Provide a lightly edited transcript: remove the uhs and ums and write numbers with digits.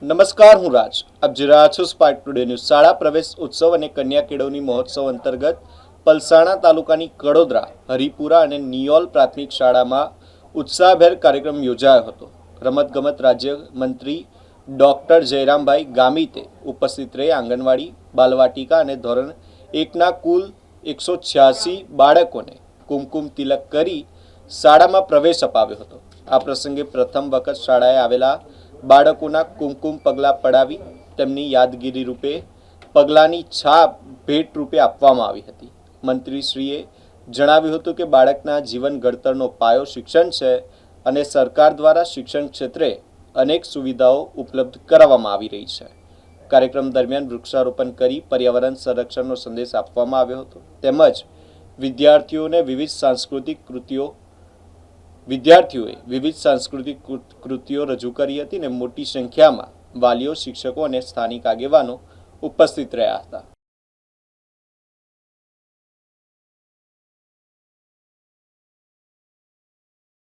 નમસ્કાર, હું રાજ. આપ જોઈ રહ્યા છો સ્પાર્ક ટુડે ન્યૂઝ. શાળા પ્રવેશ ઉત્સવ અને કન્યા કેળવણી મહોત્સવ અંતર્ગત પલસાણા તાલુકાની કડોદરા, હરિપુરા અને નિયોલ પ્રાથમિક શાળામાં ઉત્સાહભેર કાર્યક્રમ યોજાયો હતો. રમતગમત રાજ્યમંત્રી ડોક્ટર જયરામભાઈ ગામિતે ઉપસ્થિત રહી આંગણવાડી, બાલવાટિકા અને ધોરણ 1ના કુલ 186 બાળકોને કુમકુમ તિલક કરી શાળામાં પ્રવેશ અપાવ્યો હતો. આ પ્રસંગે પ્રથમ વખત શાળાએ આવેલા બાળકોના કુમકુમ પગલાં પડાવી તેમની યાદગીરી રૂપે પગલાંની છાપ ભેટ રૂપે આપવામાં આવી હતી. મંત્રીશ્રીએ જણાવ્યું હતું કે બાળકના જીવન ઘડતરનો પાયો શિક્ષણ છે અને સરકાર દ્વારા શિક્ષણ ક્ષેત્રે અનેક સુવિધાઓ ઉપલબ્ધ કરાવવામાં આવી રહી છે. કાર્યક્રમ દરમિયાન વૃક્ષારોપણ કરી પર્યાવરણ સંરક્ષણનો સંદેશ આપવામાં આવ્યો હતો. તેમજ વિદ્યાર્થીઓએ વિવિધ સાંસ્કૃતિક કૃતિઓ રજૂ કરી હતી અને મોટી સંખ્યામાં વાલીઓ, શિક્ષકો અને સ્થાનિક આગેવાનો ઉપસ્થિત રહ્યા હતા.